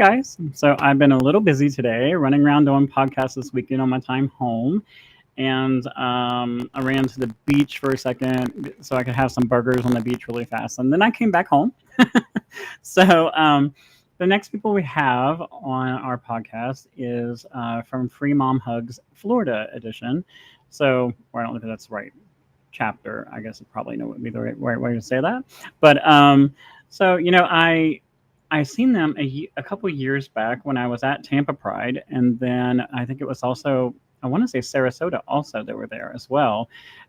guys. So I've been a little busy today, running around doing podcasts this weekend on my time home, and I ran to the beach for a second so I could have some burgers on the beach really fast, and then I came back home. So the next people we have on our podcast is from Free Mom Hugs Florida edition. So, or I don't know if that's the right chapter. I guess it probably would be the right way to say that. But so I seen them a couple years back when I was at Tampa Pride, and then I think it was also, I want to say Sarasota also, they were there as well.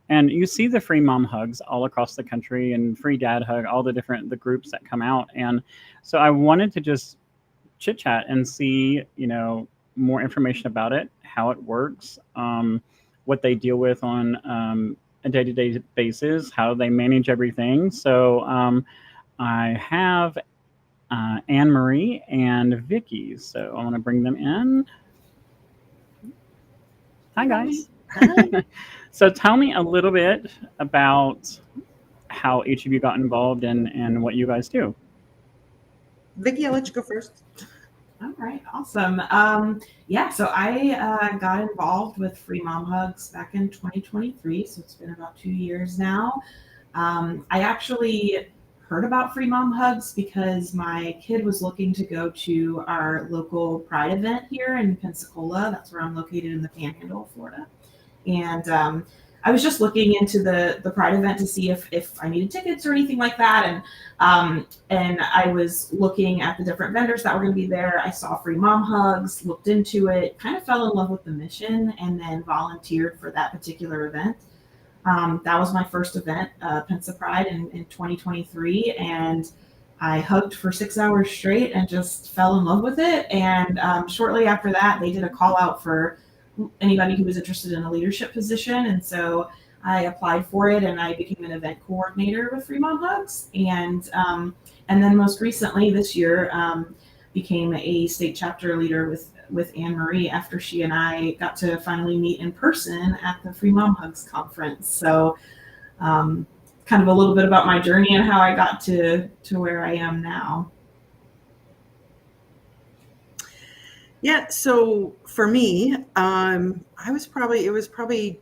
And you see the free mom hugs all across the country and free dad hug, all the groups that come out. And so I wanted to just chit chat and see, more information about it, how it works, what they deal with on a day-to-day basis, how they manage everything. So I have Anne Marie and Vicky. So I want to bring them in. Hi, guys. Hi. So tell me a little bit about how each of you got involved and what you guys do. Vicky, I'll let you go first. All right, awesome. So I got involved with Free Mom Hugs back in 2023, so it's been about 2 years now. I actually heard about Free Mom Hugs because my kid was looking to go to our local Pride event here in Pensacola. That's where I'm located in the Panhandle of Florida. And I was just looking into the Pride event to see if I needed tickets or anything like that. And I was looking at the different vendors that were going to be there. I saw Free Mom Hugs, looked into it, kind of fell in love with the mission, and then volunteered for that particular event. That was my first event, Pensa Pride in 2023. And I hugged for 6 hours straight and just fell in love with it. And shortly after that, they did a call out for anybody who was interested in a leadership position. And so I applied for it and I became an event coordinator with Free Mom Hugs. And then most recently this year, became a state chapter leader with Anne Marie after she and I got to finally meet in person at the Free Mom Hugs conference. So kind of a little bit about my journey and how I got to where I am now. Yeah, so for me, it was probably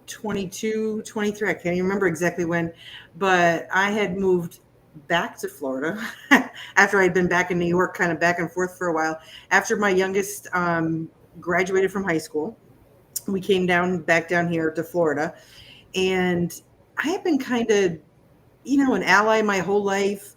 22, 23, I can't even remember exactly when, but I had moved back to Florida after I'd been back in New York, kind of back and forth for a while. After my youngest graduated from high school, we came back down here to Florida, and I had been kind of, an ally my whole life.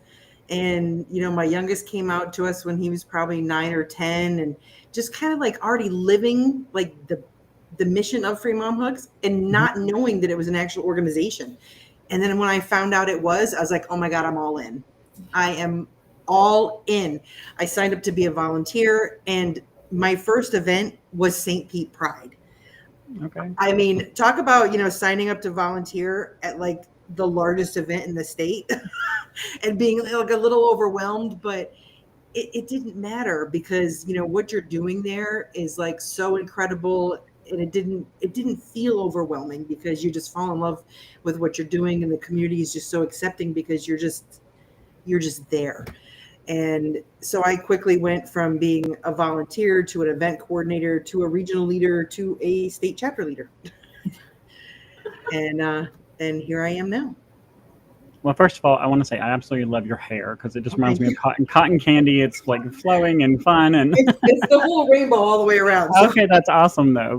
And, my youngest came out to us when he was probably 9 or 10, and just kind of like already living like the mission of Free Mom Hugs and not knowing that it was an actual organization. And then when I found out it was, I was like, oh my God, I'm all in. I am all in. I signed up to be a volunteer, and my first event was St. Pete Pride. Okay. I mean, talk about, signing up to volunteer at like the largest event in the state and being like a little overwhelmed, but it didn't matter because, what you're doing there is like so incredible. And it didn't feel overwhelming because you just fall in love with what you're doing, and the community is just so accepting because you're just there. And so I quickly went from being a volunteer to an event coordinator to a regional leader to a state chapter leader. And here I am now. Well, first of all, I want to say I absolutely love your hair because it just reminds me of cotton candy. It's like flowing and fun, and it's the whole rainbow all the way around. So. Okay, that's awesome though.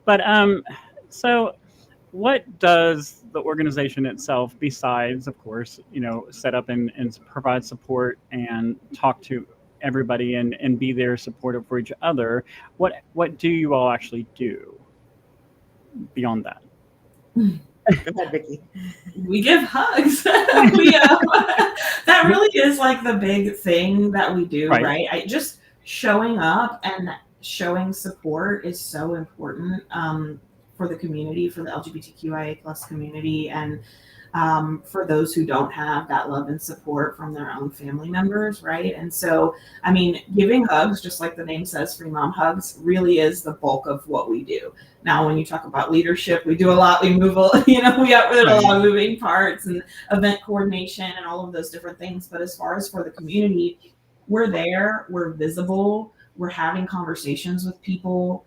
But so what does the organization itself, besides, of course, set up and provide support and talk to everybody and be there supportive for each other? What do you all actually do beyond that? Go ahead, Vicky. We give hugs. That really is like the big thing that we do, right? Just showing up and showing support is so important for the community, for the LGBTQIA plus community, and for those who don't have that love and support from their own family members, right? And so, I mean, giving hugs, just like the name says, Free Mom Hugs, really is the bulk of what we do. Now, when you talk about leadership, we do a lot. We move, we have a lot of moving parts and event coordination and all of those different things. But as far as for the community, we're there, we're visible, we're having conversations with people,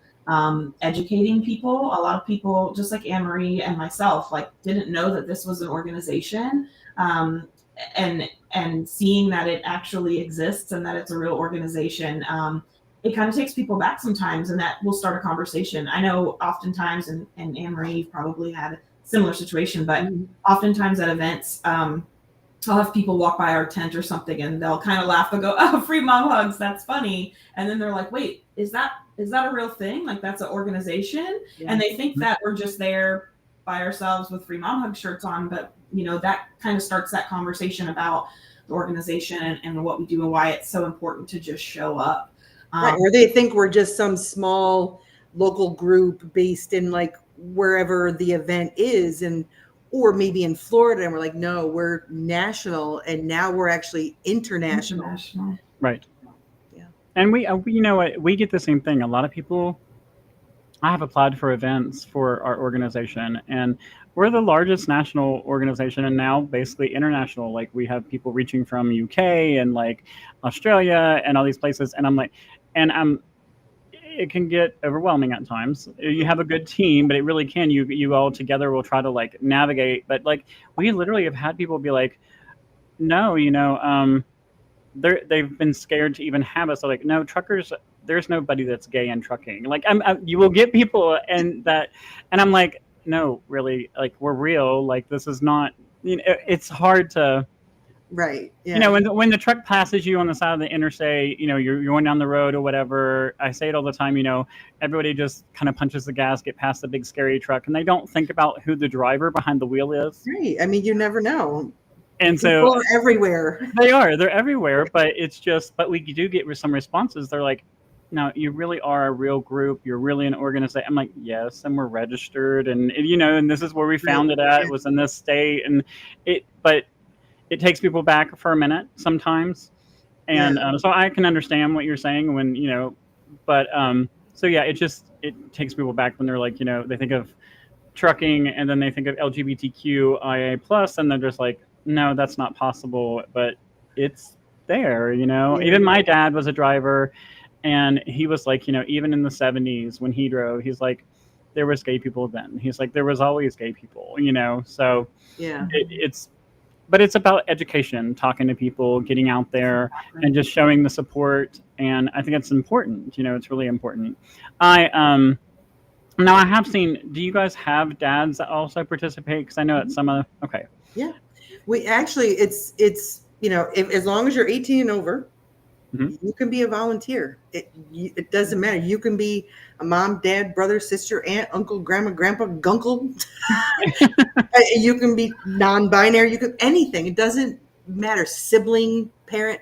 educating people. A lot of people, just like Anne Marie and myself, like didn't know that this was an organization, and seeing that it actually exists and that it's a real organization. It kind of takes people back sometimes, and that will start a conversation. I know oftentimes, and Anne Marie probably had a similar situation, but oftentimes at events, I'll have people walk by our tent or something, and they'll kind of laugh and go, "Oh, free mom hugs, that's funny." And then they're like, "Wait, is that a real thing? Like that's an organization?" Yeah. And they think that we're just there by ourselves with free mom hug shirts on, but that kind of starts that conversation about the organization and what we do and why it's so important to just show up. Right. Or they think we're just some small local group based in like wherever the event is, or maybe in Florida, and we're like, no, we're national, and now we're actually international. Right. Yeah. And we we get the same thing. A lot of people, I have applied for events for our organization, and we're the largest national organization, and now basically international. Like we have people reaching from UK and like Australia and all these places, and I'm like, and it can get overwhelming at times. You have a good team, but it really can. You all together will try to like navigate. But like we literally have had people be like, no, they've been scared to even have us. They're like, no, truckers. There's nobody that's gay in trucking. Like you will get people and I'm like, no, really, like we're real. Like this is not. It's hard to. Right. Yeah. When the truck passes you on the side of the interstate, you're going down the road or whatever. I say it all the time. Everybody just kind of punches the gas, get past the big scary truck, and they don't think about who the driver behind the wheel is. Right. I mean, you never know. And people so are everywhere. They're everywhere. But it's just, but we do get some responses. They're like, no, you really are a real group. You're really an organization. I'm like, yes, and we're registered, and and this is where we found it at. It was in this state, but it takes people back for a minute sometimes, and so I can understand what you're saying when but so yeah, it takes people back when they're like they think of trucking and then they think of LGBTQIA plus, and they're just like, no, that's not possible, but it's there. Even my dad was a driver, and he was like, even in the 70s when he drove, he's like, there was gay people then. He's like, there was always gay people, so yeah, but it's about education, talking to people, getting out there, and just showing the support. And I think it's important. It's really important. Now I have seen. Do you guys have dads that also participate? Because I know at some of. Okay. Yeah, we actually it's if, as long as you're 18 and over, you can be a volunteer. It doesn't matter. You can be a mom, dad, brother, sister, aunt, uncle, grandma, grandpa, gunkle. You can be non-binary. You can anything. It doesn't matter. Sibling, parent.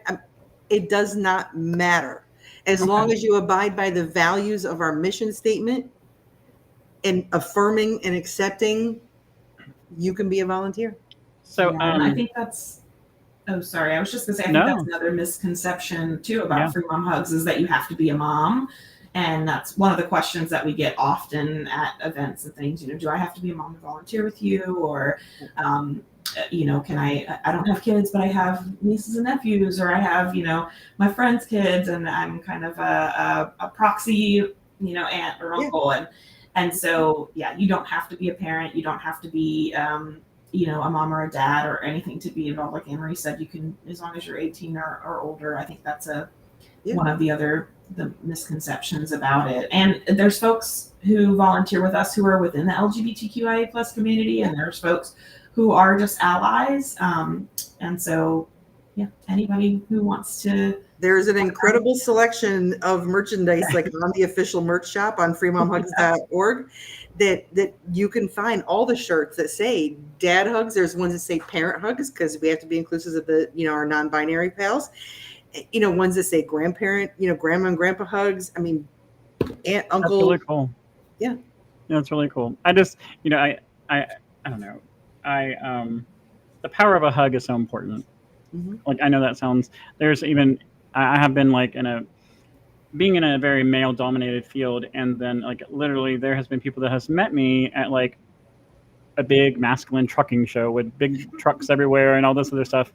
It does not matter. As long as you abide by the values of our mission statement and affirming and accepting, you can be a volunteer. So I think that's. Oh, sorry. I was just going to say, I think that's another misconception too about free mom hugs is that you have to be a mom. And that's one of the questions that we get often at events and things, do I have to be a mom to volunteer with you? Or, can I don't have kids, but I have nieces and nephews, or I have, my friend's kids, and I'm kind of a proxy, aunt or uncle. And so, you don't have to be a parent. You don't have to be, a mom or a dad or anything to be involved. Like Anne Marie said, you can, as long as you're 18 or older. I think that's one of the misconceptions about it. And there's folks who volunteer with us who are within the LGBTQIA plus community, and there's folks who are just allies. And so, anybody who wants to. There's an incredible selection of merchandise, like on the official merch shop on freemomhugs.org, that you can find all the shirts that say dad hugs. There's ones that say parent hugs, because we have to be inclusive of the, our non-binary pals. Ones that say grandparent, grandma and grandpa hugs. I mean, aunt, uncle. That's really cool. Yeah. That's really cool. I just, I don't know. The power of a hug is so important. Mm-hmm. Like, I know that sounds, I have been like being in a very male dominated field. And then like, literally there has been people that has met me at like a big masculine trucking show with big trucks everywhere and all this other stuff.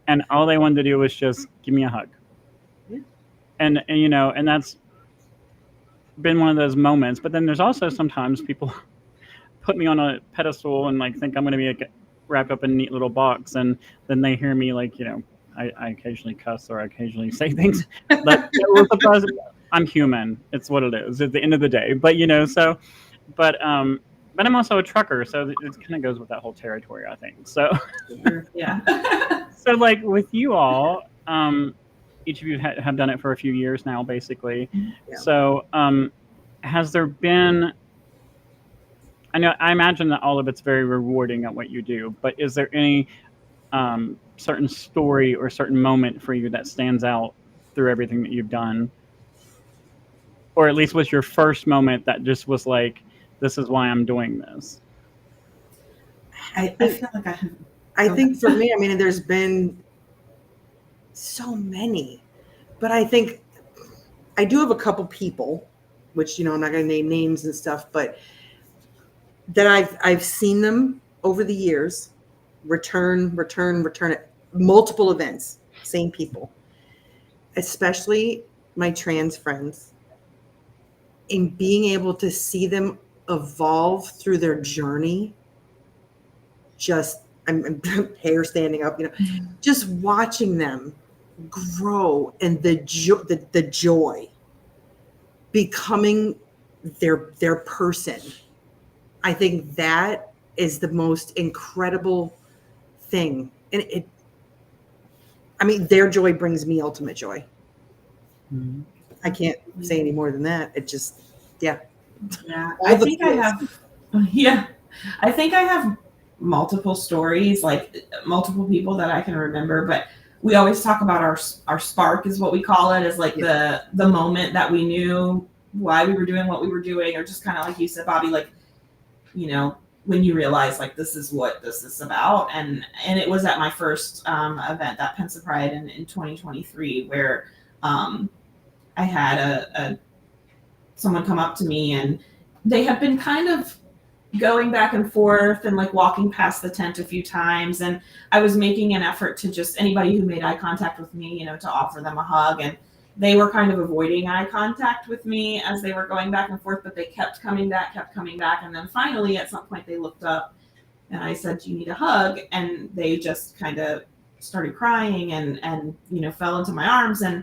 And all they wanted to do was just give me a hug. and and that's been one of those moments. But then there's also sometimes people put me on a pedestal and like think I'm going to be like wrapped up in a neat little box, and then they hear me like I occasionally cuss or I occasionally say things, but I'm human. It's what it is at the end of the day. But but I'm also a trucker, so it kind of goes with that whole territory, I think. So Yeah. so like with you all, each of you have done it for a few years now, basically. Yeah. So has there been? I imagine that all of it's very rewarding at what you do, but is there any certain story or certain moment for you that stands out through everything that you've done? Or at least was your first moment that just was like, this is why I'm doing this? I feel like I think for me, I mean, there's been so many, but I think I do have a couple people, which, I'm not going to name names and stuff, but that I've seen them over the years return at multiple events, same people, especially my trans friends, in being able to see them evolve through their journey. Just I'm hair standing up, just watching them grow and the joy becoming their person. I think that is the most incredible thing. And their joy brings me ultimate joy. Mm-hmm. I can't say any more than that. It just, yeah. I think I have multiple stories, like multiple people that I can remember, but we always talk about our spark is what we call it, is like the moment that we knew why we were doing what we were doing, or just kind of like you said, Bobby, like, when you realize like this is what this is about. And it was at my first event, that Pensa Pride in 2023, where I had someone come up to me, and they had been kind of going back and forth and like walking past the tent a few times, and I was making an effort to just, anybody who made eye contact with me, to offer them a hug, and they were kind of avoiding eye contact with me as they were going back and forth, but they kept coming back, and then finally at some point they looked up and I said, "Do you need a hug?" And they just kind of started crying and fell into my arms, and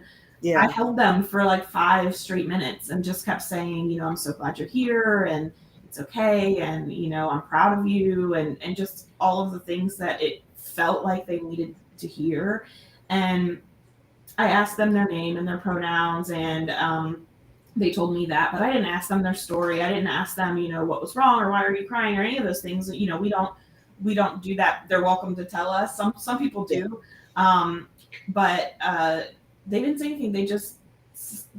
I held them for like 5 straight minutes and just kept saying, "I'm so glad you're here, and it's okay, and I'm proud of you," and just all of the things that it felt like they needed to hear. And I asked them their name and their pronouns, and they told me that, but I didn't ask them their story. I didn't ask them, what was wrong or why are you crying or any of those things. We don't do that. They're welcome to tell us. Some people do, but they didn't say anything. They just,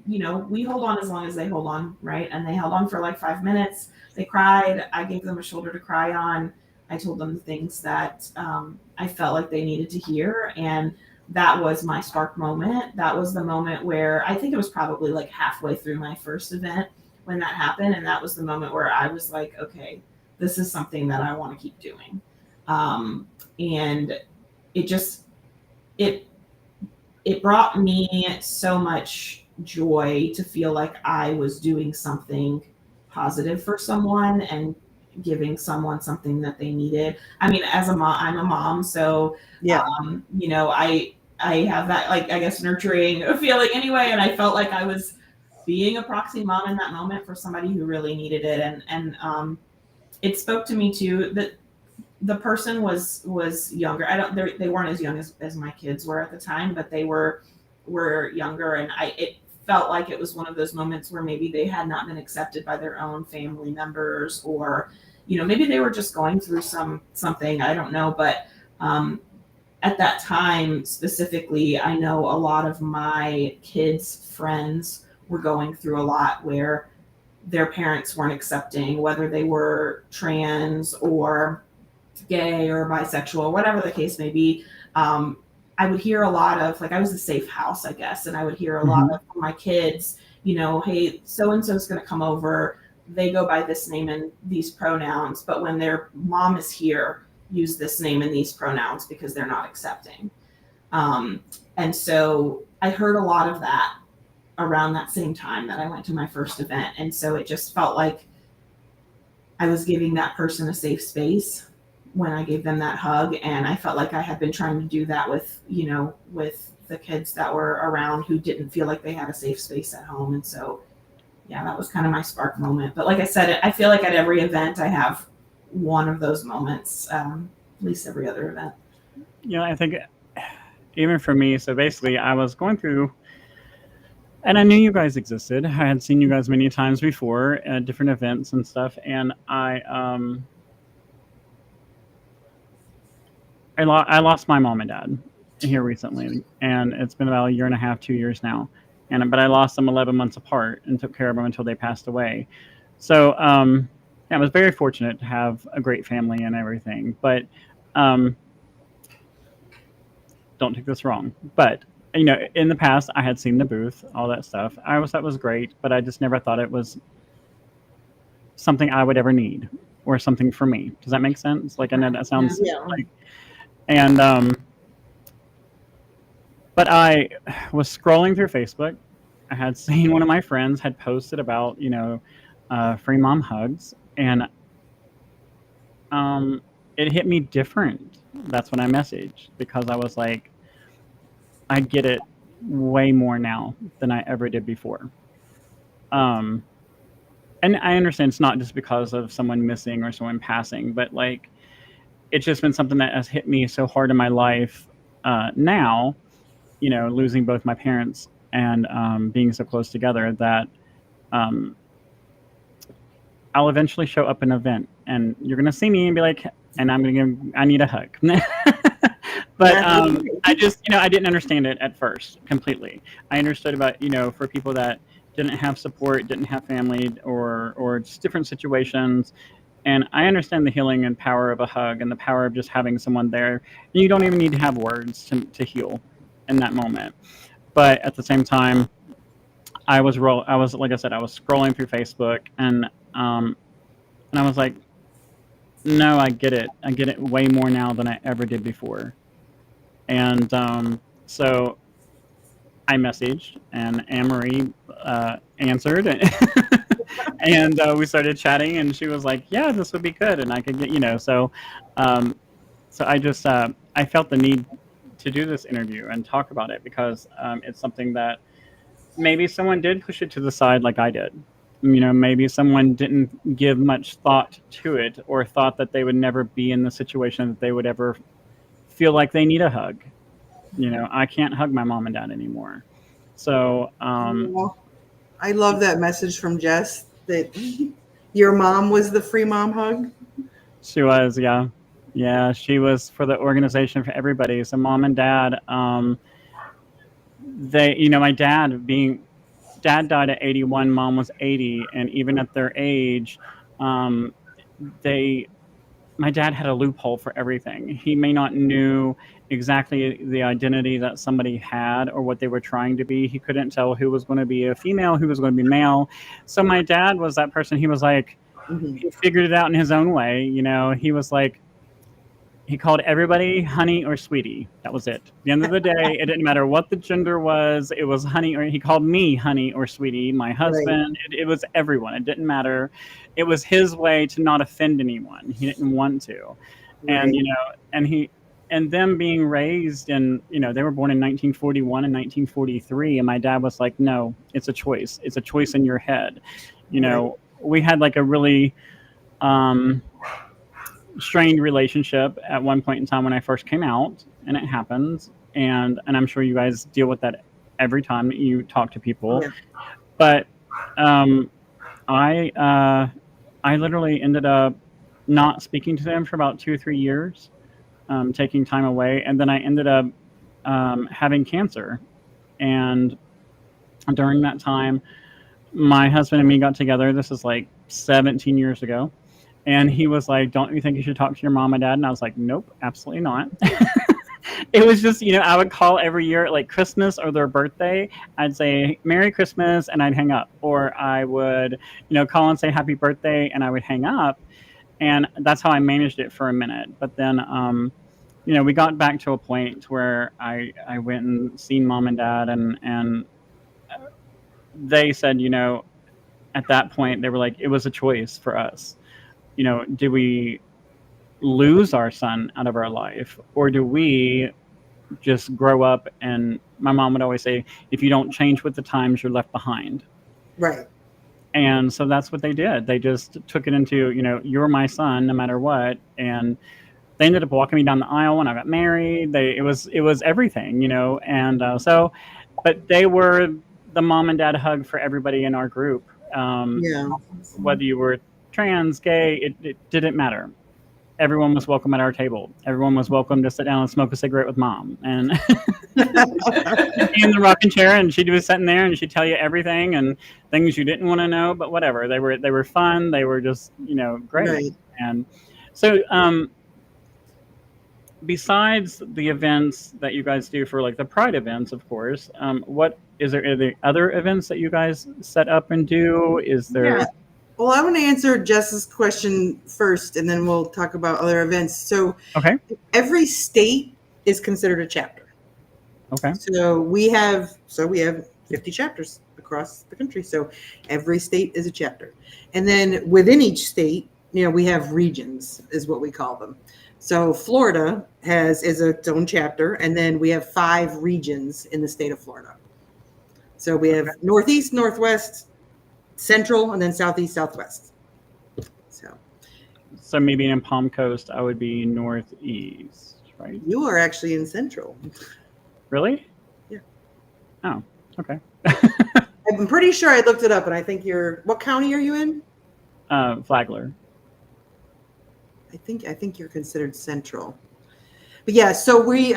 we hold on as long as they hold on, right? And they held on for like 5 minutes. They cried. I gave them a shoulder to cry on. I told them the things that I felt like they needed to hear, and that was my spark moment. That was the moment where I think it was probably like halfway through my first event when that happened. And that was the moment where I was like, okay, this is something that I want to keep doing. And it brought me so much joy to feel like I was doing something positive for someone and giving someone something that they needed. As a mom, I'm a mom, so I have that, like, I guess, nurturing feeling anyway, and I felt like I was being a proxy mom in that moment for somebody who really needed it. And it spoke to me too that the person was younger. They weren't as young as my kids were at the time, but they were younger, and it felt like it was one of those moments where maybe they had not been accepted by their own family members, or maybe they were just going through something, I don't know. But at that time specifically, I know a lot of my kids' friends were going through a lot where their parents weren't accepting, whether they were trans or gay or bisexual, whatever the case may be. I would hear a lot of, like, I was a safe house, I guess, and I would hear a lot of my kids, hey, so-and-so is going to come over. They go by this name and these pronouns, but when their mom is here, use this name and these pronouns because they're not accepting. And so I heard a lot of that. around that same time that I went to my first event. And so it just felt like I was giving that person a safe space when I gave them that hug. And I felt like I had been trying to do that with, with the kids that were around who didn't feel like they had a safe space at home. And so, yeah, that was kind of my spark moment. But like I said, I feel like at every event I have one of those moments, at least every other event. I think even for me, so basically I was going through, and I knew you guys existed. I had seen you guys many times before at different events and stuff, and I lost my mom and dad here recently, and it's been about a year and a half, 2 years now. But I lost them 11 months apart and took care of them until they passed away. So I was very fortunate to have a great family and everything. But don't take this wrong. But in the past, I had seen the booth, all that stuff. I always thought it was great, but I just never thought it was something I would ever need or something for me. Does that make sense? Like, I know that sounds like, and but I was scrolling through Facebook. I had seen one of my friends had posted about free mom hugs, and it hit me different. That's when I messaged, because I was like, I get it way more now than I ever did before. And I understand it's not just because of someone missing or someone passing, but like, it's just been something that has hit me so hard in my life now, losing both my parents and being so close together, that I'll eventually show up in an event and you're going to see me and be like, and I need a hug. But I just, I didn't understand it at first completely. I understood about, for people that didn't have support, didn't have family, or just different situations. And I understand the healing and power of a hug and the power of just having someone there. And you don't even need to have words to heal in that moment. But at the same time, I was like I said, I was scrolling through Facebook, and I was like, no, I get it. I get it way more now than I ever did before. And so I messaged, and Anne-Marie answered, and we started chatting, and she was like, yeah, this would be good, and I could get, so I just I felt the need to do this interview and talk about it, because it's something that maybe someone did push it to the side like I did. Maybe someone didn't give much thought to it, or thought that they would never be in the situation that they would ever feel like they need a hug. I can't hug my mom and dad anymore. So I love that message from Jess, that your mom was the free mom hug. She was, yeah, she was for the organization, for everybody. So mom and dad, they, my dad died at 81, mom was 80, and even at their age, my dad had a loophole for everything. He may not knew exactly the identity that somebody had or what they were trying to be. He couldn't tell who was going to be a female, who was going to be male. So my dad was that person. He was like, he figured it out in his own way. He was like, he called everybody honey or sweetie. That was it. At the end of the day, it didn't matter what the gender was. It was honey, or he called me honey or sweetie, my husband. Right. It was everyone. It didn't matter. It was his way to not offend anyone. He didn't want to. Right. And them being raised in, they were born in 1941 and 1943. And my dad was like, no, it's a choice. It's a choice in your head. Right. We had like a really, strained relationship at one point in time when I first came out, and it happens, and I'm sure you guys deal with that every time you talk to people. Yeah. But I literally ended up not speaking to them for about 2 or 3 years, taking time away, and then I ended up having cancer. And during that time, my husband and me got together. This is like 17 years ago. And he was like, don't you think you should talk to your mom and dad? And I was like, nope, absolutely not. It was just, I would call every year at like Christmas or their birthday. I'd say, Merry Christmas, and I'd hang up. Or I would, call and say happy birthday, and I would hang up. And that's how I managed it for a minute. But then, we got back to a point where I went and seen mom and dad, and they said, at that point, they were like, it was a choice for us. Do we lose our son out of our life, or do we just grow up? And my mom would always say, if you don't change with the times, you're left behind. Right. And so that's what they did. They just took it into, you're my son no matter what. And they ended up walking me down the aisle when I got married. It was everything, And but they were the mom and dad hug for everybody in our group. Yeah. Whether you were trans, gay, it didn't matter. Everyone was welcome at our table. Everyone was welcome to sit down and smoke a cigarette with mom, and be in the rocking chair, and she'd be sitting there, and she'd tell you everything and things you didn't want to know, but whatever. They were fun. They were just great. Right. And so besides the events that you guys do for like the Pride events, of course, what are there other events that you guys set up and do? Is there? Yeah. Well, I want to answer Jess's question first, and then we'll talk about other events. So, Okay. Every state is considered a chapter. Okay. So we have 50 chapters across the country. So every state is a chapter, and then within each state, we have regions, is what we call them. So Florida is its own chapter, and then we have 5 regions in the state of Florida. So we have Northeast, Northwest, Central, and then Southeast, Southwest. So maybe in Palm Coast, I would be Northeast, right? You are actually in Central. Really? Yeah. Oh, okay. I'm pretty sure I looked it up, and I think what county are you in? Flagler. I think you're considered Central. But yeah, so we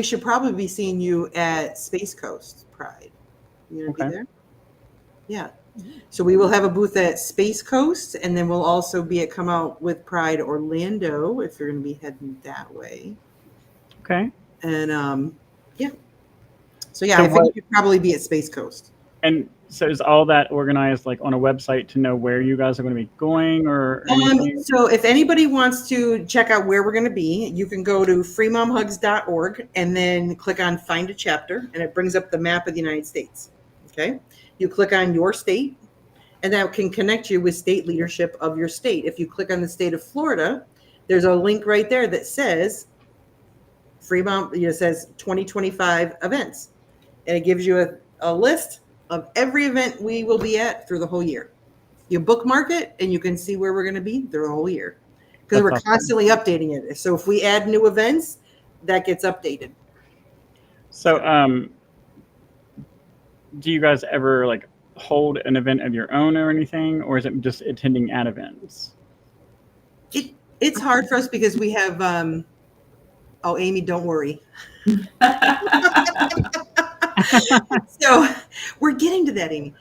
should probably be seeing you at Space Coast Pride. You gonna be there? Yeah. So we will have a booth at Space Coast, and then we'll also be at Come Out with Pride Orlando if you're going to be heading that way. Okay. And yeah. So yeah, I think you'd probably be at Space Coast. And so is all that organized like on a website to know where you guys are going to be going or anything? So if anybody wants to check out where we're going to be, you can go to freemomhugs.org and then click on Find a Chapter, and it brings up the map of the United States. Okay. You click on your state, and that can connect you with state leadership of your state. If you click on the state of Florida, there's a link right there that says says 2025 events. And it gives you a list of every event we will be at through the whole year. You bookmark it, and you can see where we're going to be through the whole year. Because we're constantly updating it. So if we add new events, that gets updated. So do you guys ever like hold an event of your own or anything, or is it just attending at events? It's hard for us because we have Amy, don't worry. So we're getting to that, Amy.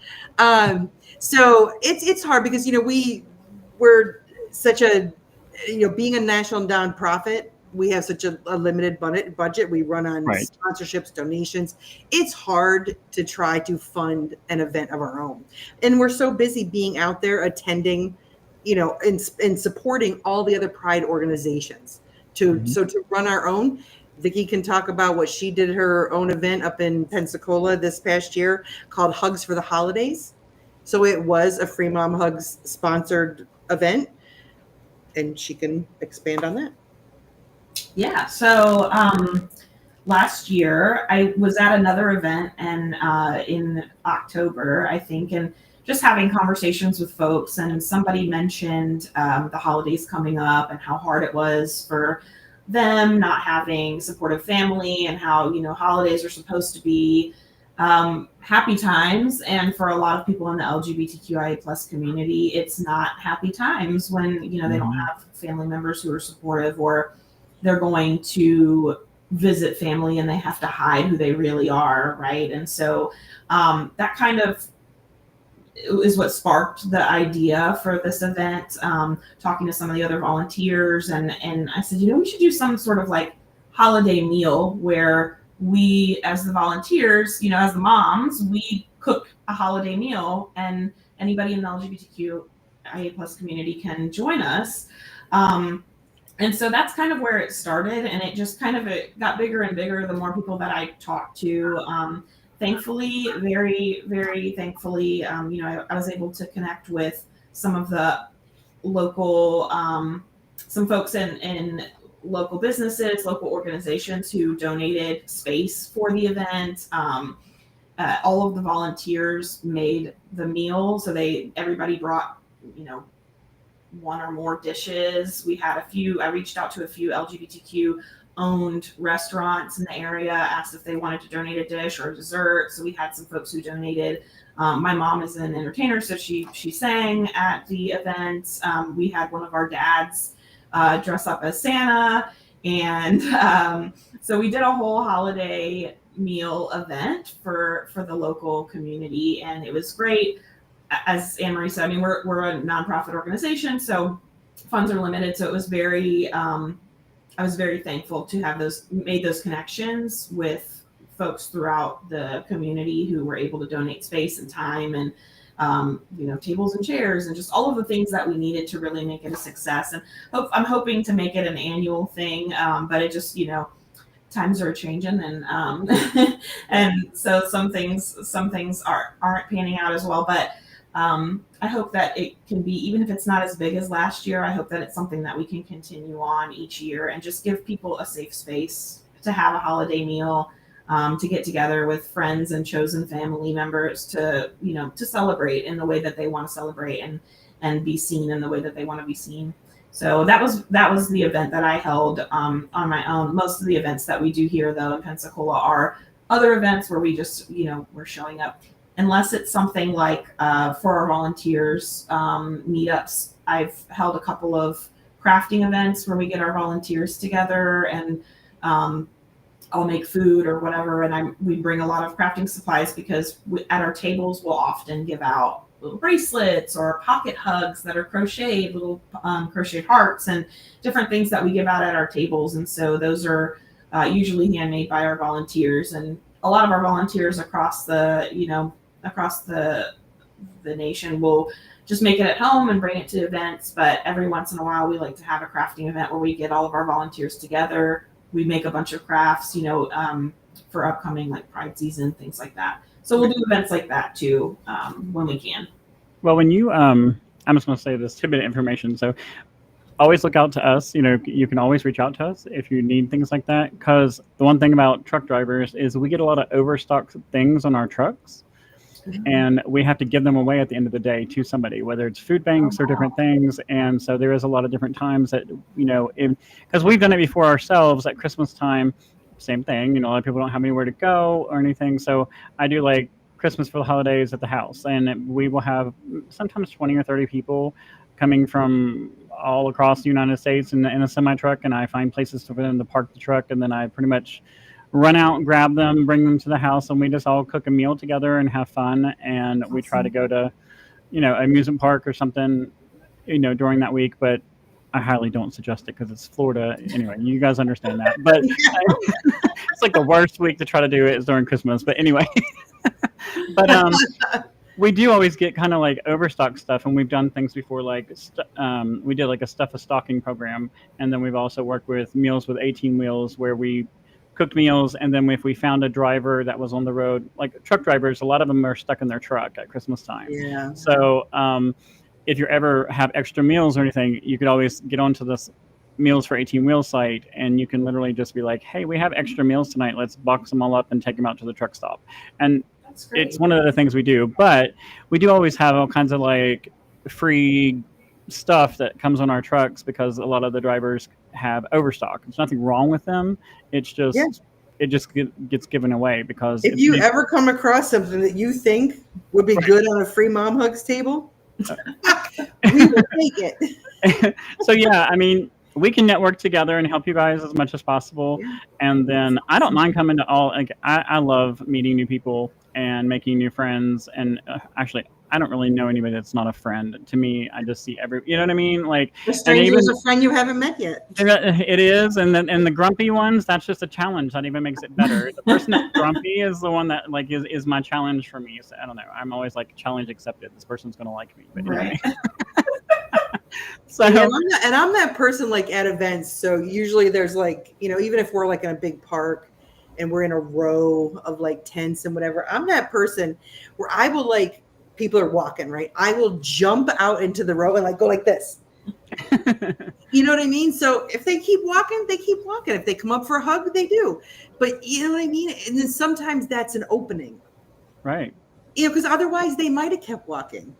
So it's hard because we're such a being a national nonprofit, we have such a limited budget. We run on sponsorships, donations. It's hard to try to fund an event of our own. And we're so busy being out there attending, and supporting all the other Pride organizations. So to run our own, Vicki can talk about what she did her own event up in Pensacola this past year called Hugs for the Holidays. So it was a Free Mom Hugs sponsored event, and she can expand on that. Yeah. So last year I was at another event and in October, I think, and just having conversations with folks, and somebody mentioned the holidays coming up and how hard it was for them not having supportive family, and how, holidays are supposed to be happy times. And for a lot of people in the LGBTQIA plus community, it's not happy times when, they don't have family members who are supportive, or they're going to visit family and they have to hide who they really are, right? And so that kind of is what sparked the idea for this event, talking to some of the other volunteers. And I said, we should do some sort of like holiday meal where we, as the volunteers, as the moms, we cook a holiday meal, and anybody in the LGBTQIA plus community can join us. And so that's kind of where it started, and it just kind of got bigger and bigger the more people that I talked to. thankfully, very, very thankfully, I was able to connect with some of the local, some folks in local businesses, local organizations who donated space for the event. All of the volunteers made the meal, so everybody brought, one or more dishes. I reached out to a few LGBTQ owned restaurants in the area, asked if they wanted to donate a dish or a dessert. So we had some folks who donated. My mom is an entertainer, so she sang at the event. We had one of our dads dress up as Santa, and so we did a whole holiday meal event for the local community, and it was great. As Anne Marie said, I mean, we're a nonprofit organization, so funds are limited. So it was I was very thankful to have made those connections with folks throughout the community who were able to donate space and time and, tables and chairs and just all of the things that we needed to really make it a success. And I'm hoping to make it an annual thing, but it just, times are changing and and so some things aren't panning out as well. But I hope that it can be, even if it's not as big as last year, I hope that it's something that we can continue on each year and just give people a safe space to have a holiday meal, to get together with friends and chosen family members to celebrate in the way that they want to celebrate and be seen in the way that they want to be seen. So that was the event that I held on my own. Most of the events that we do here, though, in Pensacola are other events where we just, we're showing up. Unless it's something like for our volunteers meetups, I've held a couple of crafting events where we get our volunteers together and I'll make food or whatever, and we bring a lot of crafting supplies because at our tables we'll often give out little bracelets or pocket hugs that are crocheted, little crocheted hearts and different things that we give out at our tables. And so those are usually handmade by our volunteers, and a lot of our volunteers across the nation will just make it at home and bring it to events. But every once in a while we like to have a crafting event where we get all of our volunteers together. We make a bunch of crafts, for upcoming like Pride season, things like that. So we'll do events like that too, when we can. Well, when you, I'm just going to say this tidbit of information. So always look out to us. You can always reach out to us if you need things like that. Because the one thing about truck drivers is we get a lot of overstocked things on our trucks. Mm-hmm. And we have to give them away at the end of the day to somebody, whether it's food banks or different things. And so there is a lot of different times that, because we've done it before ourselves at Christmas time, same thing. A lot of people don't have anywhere to go or anything. So I do like Christmas for the holidays at the house, and we will have sometimes 20 or 30 people coming from all across the United States in a semi truck. And I find places for them to park the truck. And then I pretty much run out and grab them, bring them to the house, and we just all cook a meal together and have fun. And we try to go to, amusement park or something, during that week. But I highly don't suggest it because it's Florida. Anyway, you guys understand that. But it's like the worst week to try to do it is during Christmas. But anyway, but we do always get kind of like overstock stuff, and we've done things before, like we did like a stuff a stocking program, and then we've also worked with Meals with 18 Wheels where we cooked meals, and then if we found a driver that was on the road, like truck drivers, a lot of them are stuck in their truck at Christmas time. Yeah. So if you ever have extra meals or anything, you could always get onto this Meals for 18 Wheels site, and you can literally just be like, hey, we have extra meals tonight. Let's box them all up and take them out to the truck stop. And it's one of the things we do. But we do always have all kinds of like free stuff that comes on our trucks because a lot of the drivers have overstock. There's nothing wrong with them. It's just it just gets given away because if you ever come across something that you think would be good on a free Mom Hugs table, we will take it. So yeah, I mean, we can network together and help you guys as much as possible. Yeah. And then I don't mind coming to all. Like I love meeting new people and making new friends. And actually, I don't really know anybody that's not a friend. To me, I just see you know what I mean? Like a stranger is a friend you haven't met yet. It is, and the grumpy ones, that's just a challenge. That even makes it better. The person that's grumpy is the one that like is my challenge for me. So I don't know. I'm always like challenge accepted. This person's gonna like me. But anyway. Right. So and I'm that person like at events. So usually there's like even if we're like in a big park and we're in a row of like tents and whatever, I'm that person where I will like, people are walking, right? I will jump out into the row and like go like this. You know what I mean? So if they keep walking, they keep walking. If they come up for a hug, they do. But you know what I mean? And then sometimes that's an opening. Right. You know, because otherwise they might have kept walking.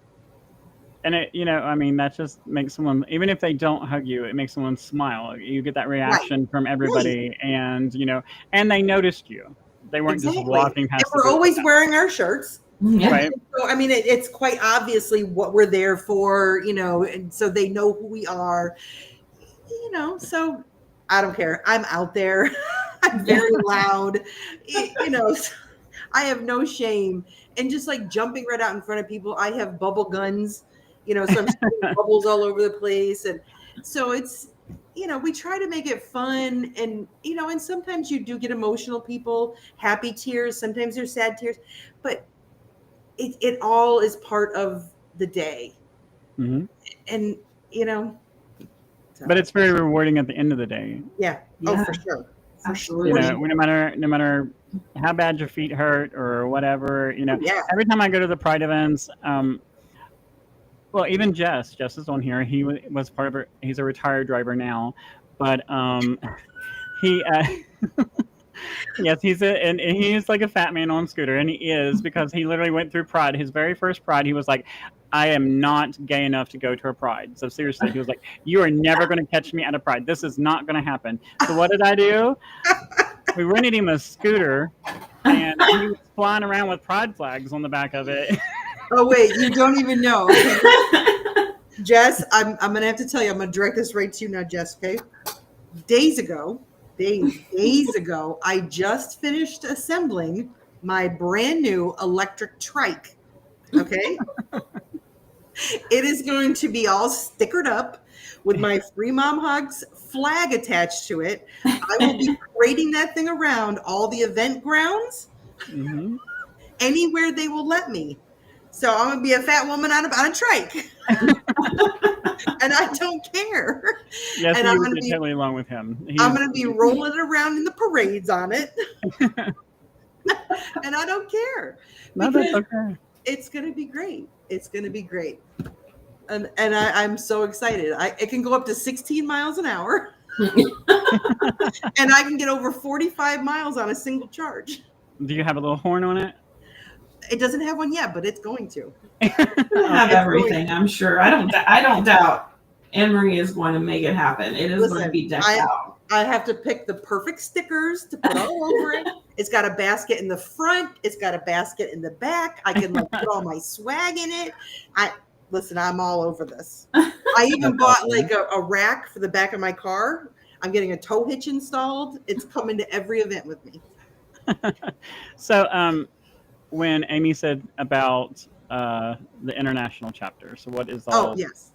And it, I mean, that just makes someone, even if they don't hug you, it makes someone smile. You get that reaction from everybody, and and they noticed you. They weren't just walking past. And we're always wearing our shirts. Yeah. Right. So I mean, it's quite obviously what we're there for, and so they know who we are. So I don't care. I'm out there. I'm very loud. I have no shame. And just like jumping right out in front of people, I have bubble guns, so I'm shooting bubbles all over the place. And so it's, we try to make it fun. And, and sometimes you do get emotional people, happy tears. Sometimes there's sad tears. But it all is part of the day. Mm-hmm. And, so. But it's very rewarding at the end of the day. Yeah. Oh, for sure. For sure. No matter how bad your feet hurt or whatever, every time I go to the Pride events, well, even Jess is on here. He was part of it. He's a retired driver now, but he yes, and he's like a fat man on a scooter, and he is, because he literally went through Pride. His very first Pride, he was like, I am not gay enough to go to a Pride. So seriously, he was like, you are never going to catch me at a Pride. This is not going to happen. So what did I do? We rented him a scooter, and he was flying around with Pride flags on the back of it. Oh, wait, you don't even know. Jess, I'm going to have to tell you, I'm going to direct this right to you now, Jess, okay? Days ago, I just finished assembling my brand new electric trike, okay? It is going to be all stickered up with my Free Mom Hugs flag attached to it. I will be parading that thing around all the event grounds, anywhere they will let me. So I'm going to be a fat woman on a trike. And I don't care. Yes, and you I'm would going be totally along with him. I'm going to be rolling around in the parades on it. And I don't care. No, that's okay. It's going to be great. It's going to be great. And I'm so excited. It can go up to 16 miles an hour. And I can get over 45 miles on a single charge. Do you have a little horn on it? It doesn't have one yet, but it's going to. It'll have everything, I'm sure. I don't doubt Anne-Marie is going to make it happen. It is going to be decked out. I have to pick the perfect stickers to put all over it. It's got a basket in the front. It's got a basket in the back. I can put all my swag in it. Listen, I'm all over this. I even bought like a rack for the back of my car. I'm getting a tow hitch installed. It's coming to every event with me. So, when Amy said about the international chapter, so what is all? Oh, yes.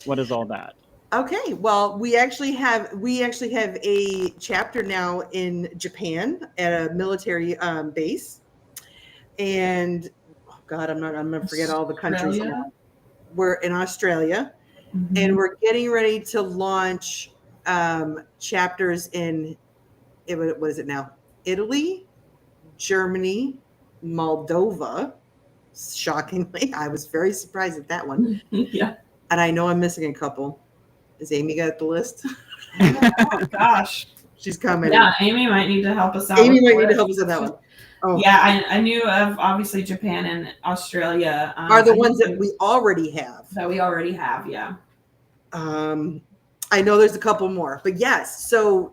What is all that? Okay, well, we actually have a chapter now in Japan at a military base, and oh God, I'm gonna forget all the countries. We're in Australia, and we're getting ready to launch chapters in what is it now? Italy, Germany, Moldova. Shockingly, I was very surprised at that one. Yeah, and I know I'm missing a couple. Is Amy got the list? Oh, gosh. She's coming. Yeah, Amy might need to help us out. Amy might need to help us with that one. Oh. Yeah, I knew of obviously Japan and Australia. Are the ones that we already have. That we already have, yeah. I know there's a couple more. But yes, so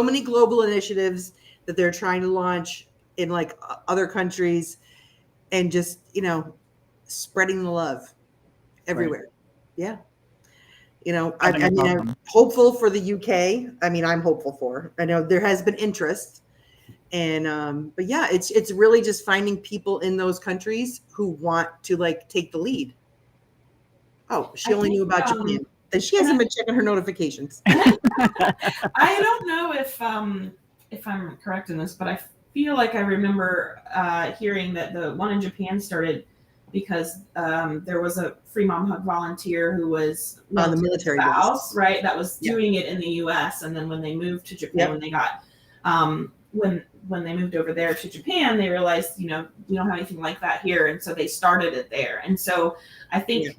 many global initiatives that they're trying to launch in like other countries and just, spreading the love everywhere. Right. Yeah. I'm hopeful for the UK. I mean, I'm hopeful for. I know there has been interest, and but yeah, it's really just finding people in those countries who want to take the lead. Oh, she only knew about Japan, and she hasn't been checking her notifications. I don't know if I'm correct in this, but I feel like I remember hearing that the one in Japan started because there was a Free Mom Hug volunteer who was on the military spouse, right? That was doing it in the U.S. And then when they moved to Japan, when they got when they moved over there to Japan, they realized, we don't have anything like that here. And so they started it there. And so I think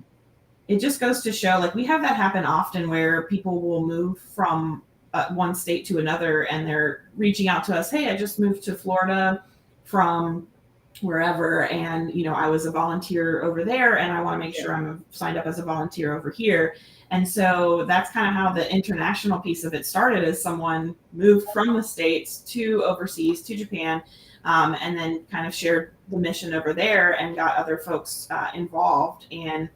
it just goes to show, like, we have that happen often where people will move from one state to another and they're reaching out to us. Hey, I just moved to Florida from wherever. And, I was a volunteer over there and I want to make sure I'm signed up as a volunteer over here. And so that's kind of how the international piece of it started, as someone moved from the States to overseas to Japan, and then kind of shared the mission over there and got other folks involved. And,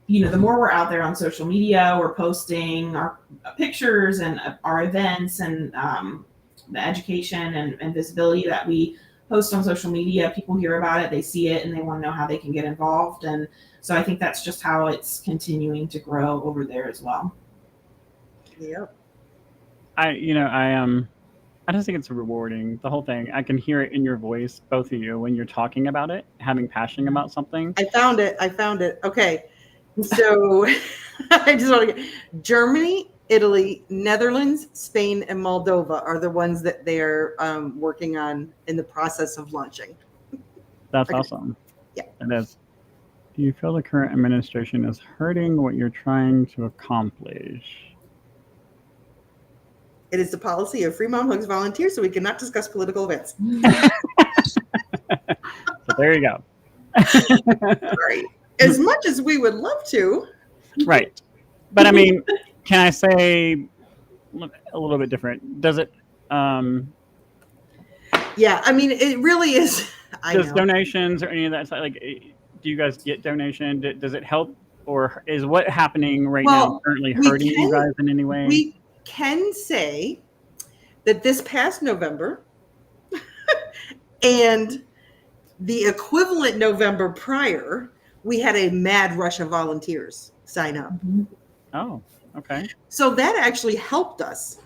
the more we're out there on social media, we're posting our pictures and our events and the education and visibility that we post on social media. People hear about it, they see it, and they want to know how they can get involved. And so I think that's just how it's continuing to grow over there as well. Yep. I just think it's rewarding, the whole thing. I can hear it in your voice, both of you, when you're talking about it, having passion about something. I found it. Okay. So I just want to Germany, Italy, Netherlands, Spain, and Moldova are the ones that they're working on in the process of launching. That's awesome. Yeah. It is. Do you feel the current administration is hurting what you're trying to accomplish? It is the policy of Free Mom Hugs volunteers, so we cannot discuss political events. So there you go. Sorry. As much as we would love to. Right. But I mean, can I say a little bit different? Does it? Yeah, I mean, it really is. Does donations or any of that, like, do you guys get donation? Does it help, or is what happening right now currently hurting you guys in any way? We can say that this past November and the equivalent November prior, we had a mad rush of volunteers sign up. Oh, okay. So that actually helped us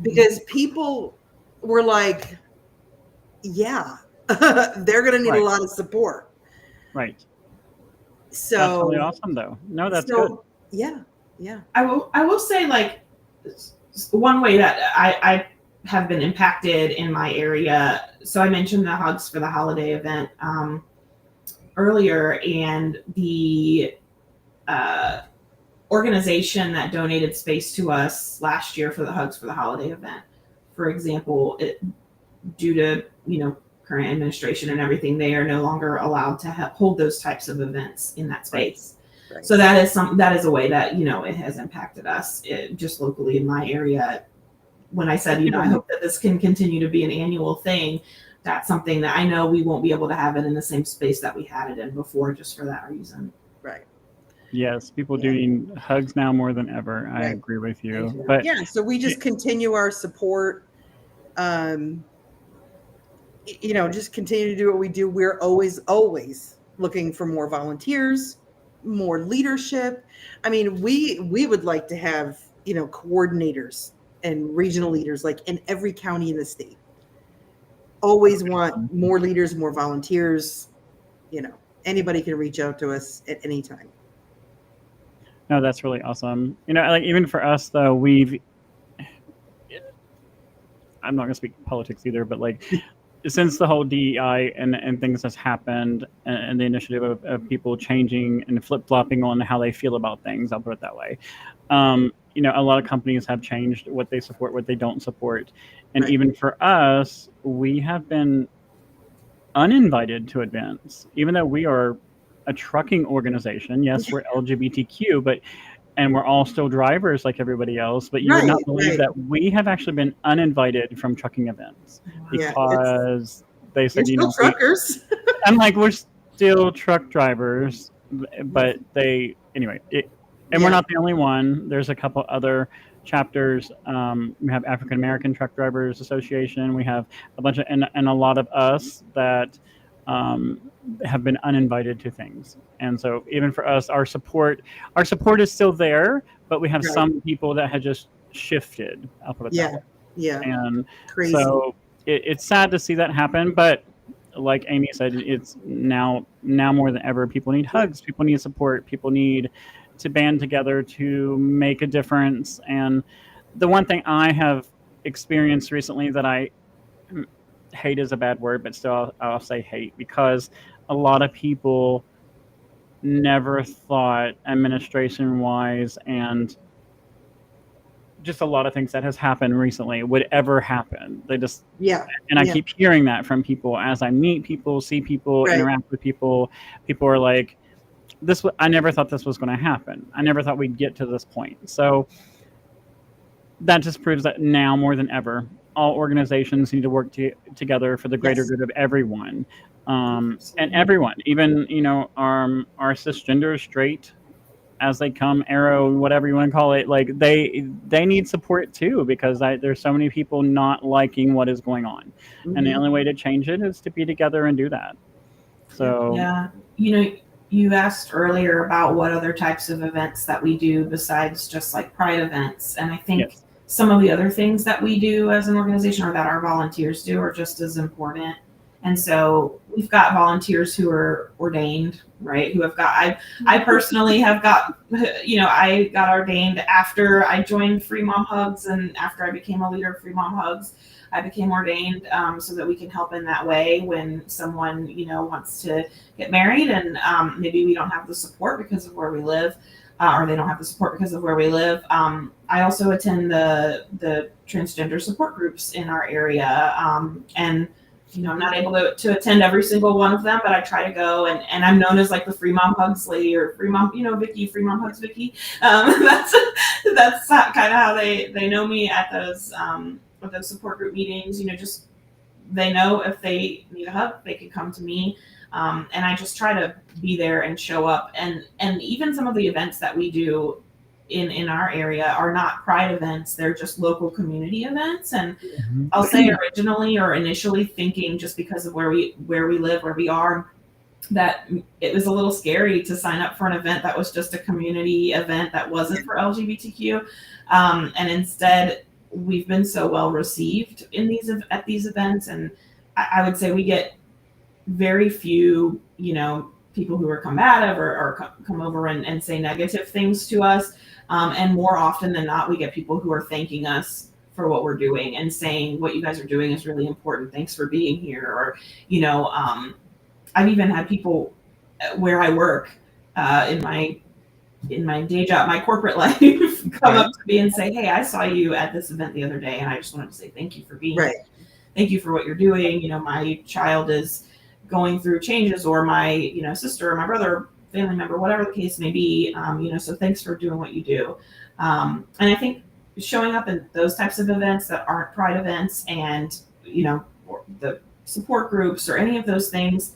because people were like, yeah, they're going to need a lot of support. Right. So that's really awesome, though. No, that's good. Yeah. I will say, like, one way that I have been impacted in my area. So I mentioned the Hugs for the Holiday event earlier, and the organization that donated space to us last year for the Hugs for the Holiday event, for example, due to current administration and everything, they are no longer allowed to hold those types of events in that space. Right. So that is a way that it has impacted us just locally in my area. When I said I hope that this can continue to be an annual thing, that's something that I know we won't be able to have it in the same space that we had it in before, just for that reason. Right. Yes, people do need hugs now more than ever. I agree with you. But so we just continue our support. Just continue to do what we do. We're always looking for more volunteers, more leadership. I mean, we would like to have, coordinators and regional leaders like in every county in the state. Always want more leaders, more volunteers. Anybody can reach out to us at any time. No, that's really awesome. Like, even for us though, I'm not going to speak politics either, but like, since the whole DEI and things has happened, and the initiative of people changing and flip-flopping on how they feel about things, I'll put it that way. A lot of companies have changed what they support, what they don't support. And even for us, we have been uninvited to events, even though we are a trucking organization. Yes, we're LGBTQ, and we're all still drivers like everybody else, but you would not believe that we have actually been uninvited from trucking events because they said, still truckers. I'm like, we're still truck drivers, but we're not the only one. There's a couple other chapters. We have African American Truck Drivers Association. We have a bunch of, and a lot of us that have been uninvited to things. And so even for us, our support is still there, but we have some people that had just shifted. I'll put it that way. Yeah. And crazy. So it's sad to see that happen, but like Amy said, it's now more than ever, people need hugs, people need support, people need to band together to make a difference. And the one thing I have experienced recently that I hate is a bad word, but still I'll say hate, because a lot of people never thought administration wise and just a lot of things that has happened recently would ever happen. They just, Yeah. and I Yeah. keep hearing that from people as I meet people, see people, Right. interact with people. People are like, I never thought this was going to happen. I never thought we'd get to this point. So that just proves that now more than ever, all organizations need to work together for the greater Yes. good of everyone. And Absolutely. everyone, even, our cisgender, straight, as they come, arrow, whatever you want to call it, like they need support too, because there's so many people not liking what is going on, and the Mhm. only way to change it is to be together and do that. So Yeah. You asked earlier about what other types of events that we do besides just like pride events. And I think yes, some of the other things that we do as an organization or that our volunteers do are just as important. And so we've got volunteers who are ordained, right? Who have got, I personally have got, I got ordained after I joined Free Mom Hugs, and after I became a leader of Free Mom Hugs, I became ordained so that we can help in that way when someone, wants to get married and maybe we don't have the support because of where we live, or they don't have the support because of where we live. I also attend the transgender support groups in our area, and I'm not able to attend every single one of them, but I try to go, and I'm known as like the Free Mom Hugs lady, or Free Mom, Vicky, Free Mom Hugs Vicky. That's kind of how they know me at those support group meetings. Just they know if they need a hug, they can come to me, and I just try to be there and show up. And even some of the events that we do in our area are not pride events; they're just local community events. And I'll say originally or initially thinking, just because of where we live, where we are, that it was a little scary to sign up for an event that was just a community event that wasn't for LGBTQ, and instead we've been so well received at these events, and I would say we get very few people who are combative or come over and say negative things to us, and more often than not we get people who are thanking us for what we're doing and saying what you guys are doing is really important, thanks for being here. Or I've even had people where I work in my day job, my corporate life, come up to me and say, hey, I saw you at this event the other day and I just wanted to say thank you for being here. Thank you for what you're doing. My child is going through changes, or my sister or my brother, family member, whatever the case may be, so thanks for doing what you do. And I think showing up in those types of events that aren't pride events, and or the support groups or any of those things,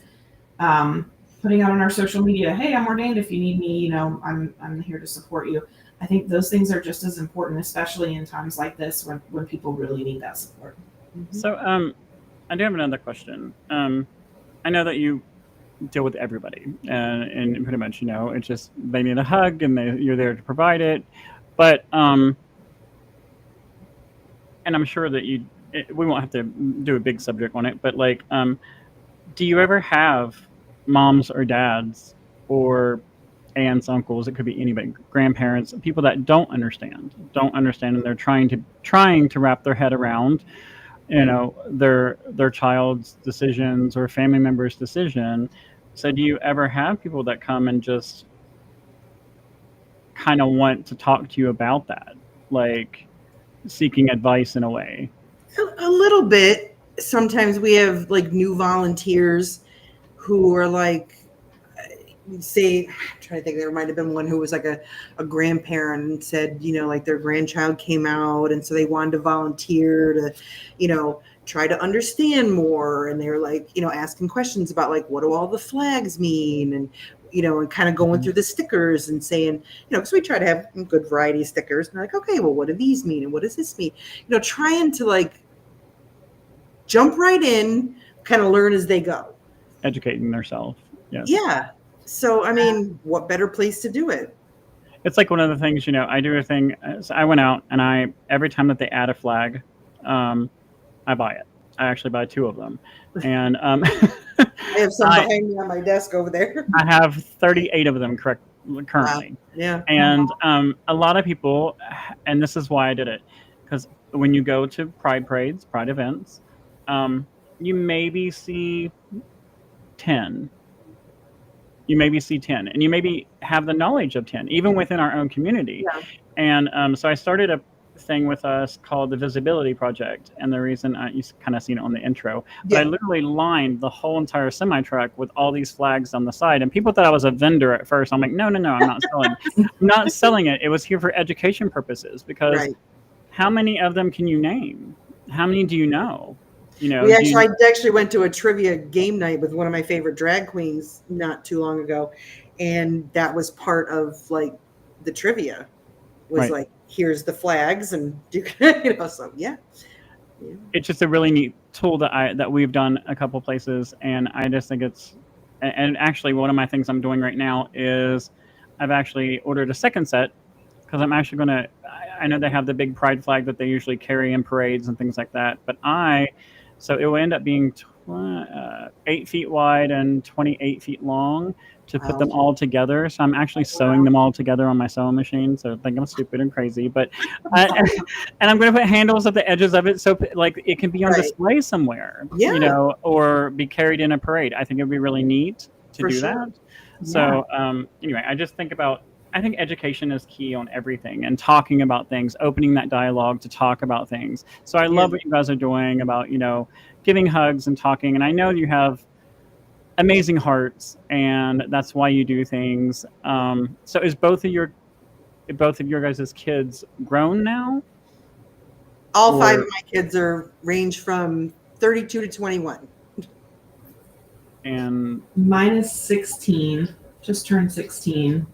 putting out on our social media, hey, I'm ordained, if you need me, I'm here to support you. I think those things are just as important, especially in times like this when people really need that support. Mm-hmm. So I do have another question. I know that you deal with everybody, and pretty much, it's just they need a hug and you're there to provide it. But and I'm sure that we won't have to do a big subject on it, but like, do you ever have moms or dads or aunts, uncles, it could be anybody, grandparents, people that don't understand, and they're trying to wrap their head around their child's decisions or family member's decision? So do you ever have people that come and just kind of want to talk to you about that, like seeking advice in a way? A little bit. Sometimes we have like new volunteers who are like, say, I'm trying to think, there might have been one who was like a grandparent and said, like their grandchild came out, and so they wanted to volunteer to, try to understand more. And they were like, asking questions about like, what do all the flags mean? And, and kind of going through the stickers and saying, because we try to have a good variety of stickers. And they're like, okay, well, what do these mean? And what does this mean? Trying to like jump right in, kind of learn as they go. Educating themselves. Yes. Yeah. So, I mean, what better place to do it? It's like one of the things, I do a thing. So I went out and every time that they add a flag, I buy it. I actually buy 2 of them. And I have some behind me on my desk over there. I have 38 of them currently. Yeah. And a lot of people, and this is why I did it, because when you go to pride parades, pride events, you maybe see 10. You maybe see 10, and you maybe have the knowledge of 10, even within our own community. Yeah. And so I started a thing with us called the Visibility Project, and the reason you kind of seen it on the intro, but I literally lined the whole entire semi truck with all these flags on the side, and people thought I was a vendor at first. I'm like, no, I'm not selling. I'm not selling it. It was here for education purposes, because how many of them can you name? How many do you know? I actually went to a trivia game night with one of my favorite drag queens not too long ago, and that was part of like the trivia was like, here's the flags, and so yeah. It's just a really neat tool that we've done a couple places, and I just think it's, and actually one of my things I'm doing right now is I've actually ordered a second set, because I'm actually gonna, I know they have the big pride flag that they usually carry in parades and things like that, but so it will end up being 8 feet wide and 28 feet long to put them all together. So I'm actually sewing them all together on my sewing machine. So I think I'm stupid and crazy, but and I'm going to put handles at the edges of it, so like it can be on display somewhere, or be carried in a parade. I think it'd be really neat to do that. So anyway, I think education is key on everything, and talking about things, opening that dialogue to talk about things. So I love what you guys are doing about, giving hugs and talking. And I know you have amazing hearts, and that's why you do things. So is both of your guys' kids grown now? All 5 of my kids range from 32 to 21. And mine is 16, just turned 16.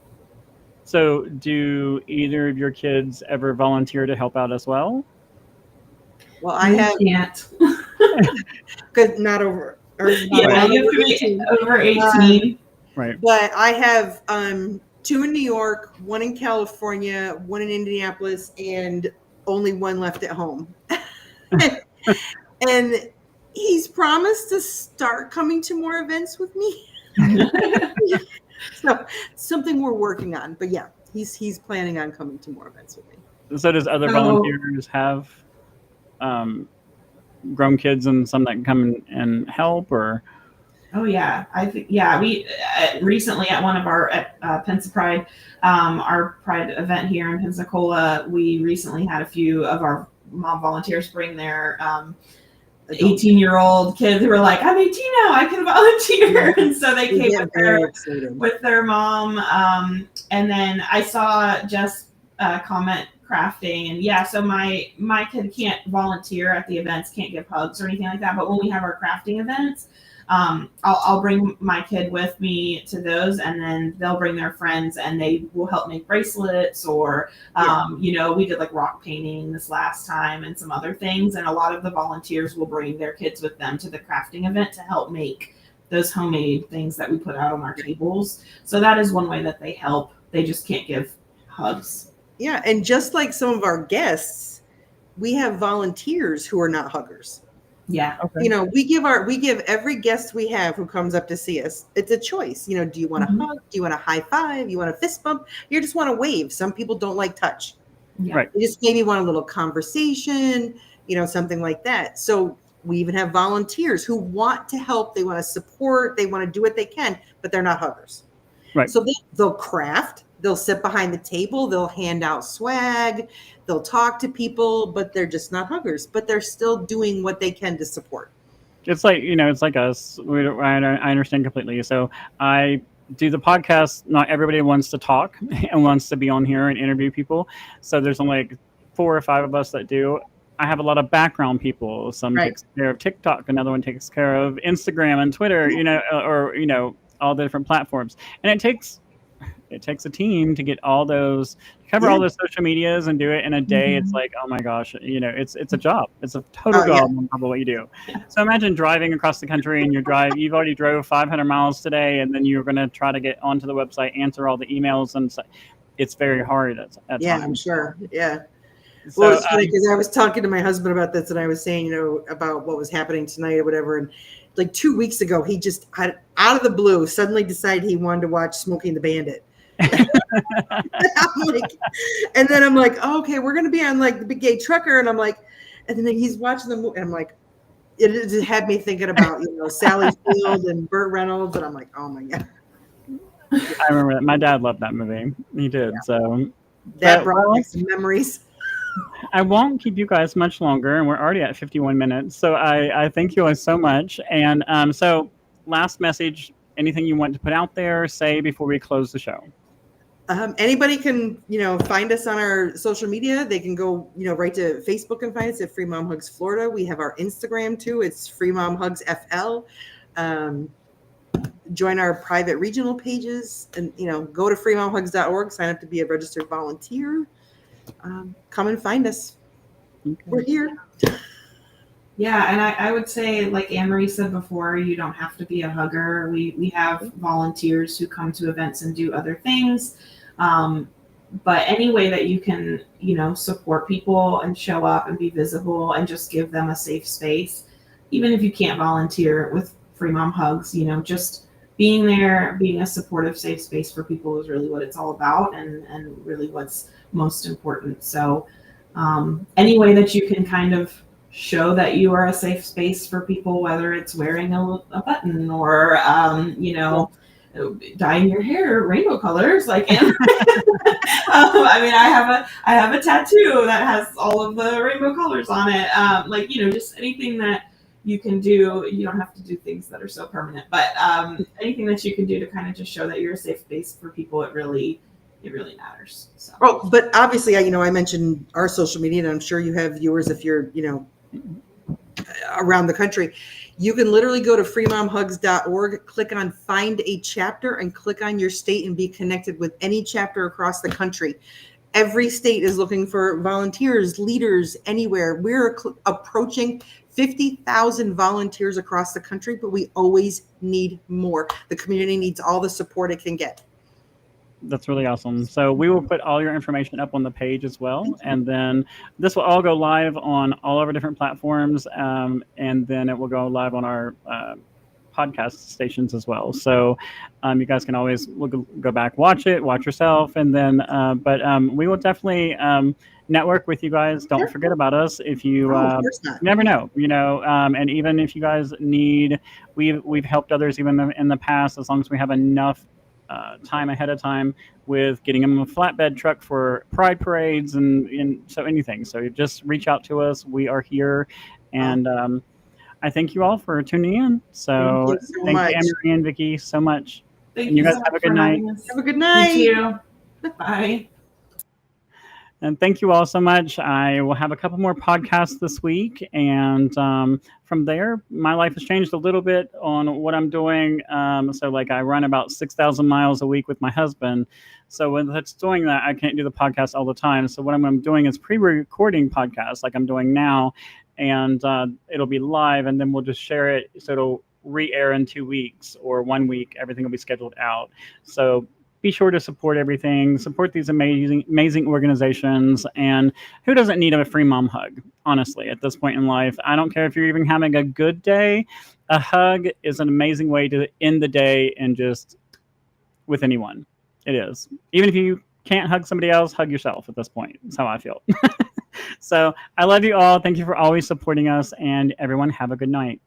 So do either of your kids ever volunteer to help out as well? Well, I can't. Because not over. You have to be over 18. Right. But I have 2 in New York, 1 in California, 1 in Indianapolis, and only 1 left at home. And he's promised to start coming to more events with me. So something we're working on, but yeah, he's planning on coming to more events with me. So does other volunteers have grown kids and some that can come and help, or? Oh yeah, I think we recently at one of our Pensa Pride, our Pride event here in Pensacola, we recently had a few of our mom volunteers bring their 18-year-old kids who were like, I'm 18 now, I can volunteer. And so they came with their mom. And then I saw Jess comment crafting, and so my kid can't volunteer at the events, can't give hugs or anything like that. But when we have our crafting events, I'll bring my kid with me to those, and then they'll bring their friends, and they will help make bracelets, or we did like rock painting this last time and some other things, and a lot of the volunteers will bring their kids with them to the crafting event to help make those homemade things that we put out on our tables. So that is one way that they help. They just can't give hugs. Yeah, and just like some of our guests, we have volunteers who are not huggers. Yeah. Okay. We give every guest we have who comes up to see us, it's a choice. Do you want to hug? Do you want a high five? You want a fist bump? You just want to wave. Some people don't like touch. Yeah. Right. You just maybe want a little conversation, something like that. So we even have volunteers who want to help. They want to support. They want to do what they can, but they're not huggers. Right. So they'll craft. They'll sit behind the table. They'll hand out swag. They'll talk to people, but they're just not huggers. But they're still doing what they can to support. It's like, it's like us. I understand completely. So I do the podcast. Not everybody wants to talk and wants to be on here and interview people. So there's only like 4 or 5 of us that do. I have a lot of background people. Some takes care of TikTok. Another one takes care of Instagram and Twitter, or all the different platforms. And it takes a team to get all those, cover all those social medias and do it in a day. It's like, oh my gosh, it's a job. It's a total job on top of what you do. So imagine driving across the country, and you've already drove 500 miles today, and then you're going to try to get onto the website, answer all the emails, and it's very hard at times. I'm sure. Yeah. So, Well, it's funny because I was talking to my husband about this, and I was saying, about what was happening tonight or whatever. And like 2 weeks ago, he just out of the blue suddenly decided he wanted to watch Smokey and the Bandit. And then I'm like, oh, okay, we're gonna be on like the Big Gay Trucker, and I'm like, and then he's watching the movie, and I'm like, it had me thinking about, Sally Field and Burt Reynolds, and I'm like, oh my God. I remember that. My dad loved that movie. He did. Yeah. So That brought back some memories. I won't keep you guys much longer, and we're already at 51 minutes. So I thank you guys so much. And so last message, anything you want to put out there, say before we close the show? Anybody can, find us on our social media. They can go, right to Facebook and find us at Free Mom Hugs Florida. We have our Instagram too. It's Free Mom Hugs FL. Join our private regional pages, and go to freemomhugs.org, sign up to be a registered volunteer. Come and find us. Okay. We're here. Yeah, and I would say, like Anne-Marie said before, you don't have to be a hugger. We have volunteers who come to events and do other things. But any way that you can, support people and show up and be visible and just give them a safe space, even if you can't volunteer with Free Mom Hugs, just being there, being a supportive, safe space for people is really what it's all about, and really what's most important. So any way that you can kind of show that you are a safe space for people, whether it's wearing a button or, dyeing your hair rainbow colors, like I have a tattoo that has all of the rainbow colors on it. Just anything that you can do. You don't have to do things that are so permanent, but anything that you can do to kind of just show that you're a safe space for people, it really matters. So. Oh, but obviously, I mentioned our social media, and I'm sure you have viewers if you're, around the country. You can literally go to freemomhugs.org, click on Find a Chapter, and click on your state and be connected with any chapter across the country. Every state is looking for volunteers, leaders, anywhere. We're approaching 50,000 volunteers across the country, but we always need more. The community needs all the support it can get. That's really awesome. So we will put all your information up on the page as well. And then this will all go live on all of our different platforms. And then it will go live on our podcast stations as well. So you guys can always go back, watch yourself. And then, but we will definitely network with you guys. Don't forget about us. If you never know, and even if you guys need, we've helped others even in the past, as long as we have enough time ahead of time with getting them a flatbed truck for pride parades and so anything. So just reach out to us. We are here. And I thank you all for tuning in. So thank you, Anne-Marie and Vicki, so much. Thank you guys have a good night. Have a good night. You too. Bye. And thank you all so much. I will have a couple more podcasts this week. And from there, my life has changed a little bit on what I'm doing. So I run about 6,000 miles a week with my husband. So when it's doing that, I can't do the podcast all the time. So what I'm doing is pre-recording podcasts like I'm doing now. And it'll be live, and then we'll just share it. So it'll re-air in 2 weeks or 1 week. Everything will be scheduled out. So be sure to support everything. Support these amazing organizations. And who doesn't need a free mom hug, honestly, at this point in life? I don't care if you're even having a good day. A hug is an amazing way to end the day and just with anyone. It is. Even if you can't hug somebody else, hug yourself at this point. That's how I feel. So I love you all. Thank you for always supporting us. And everyone, have a good night.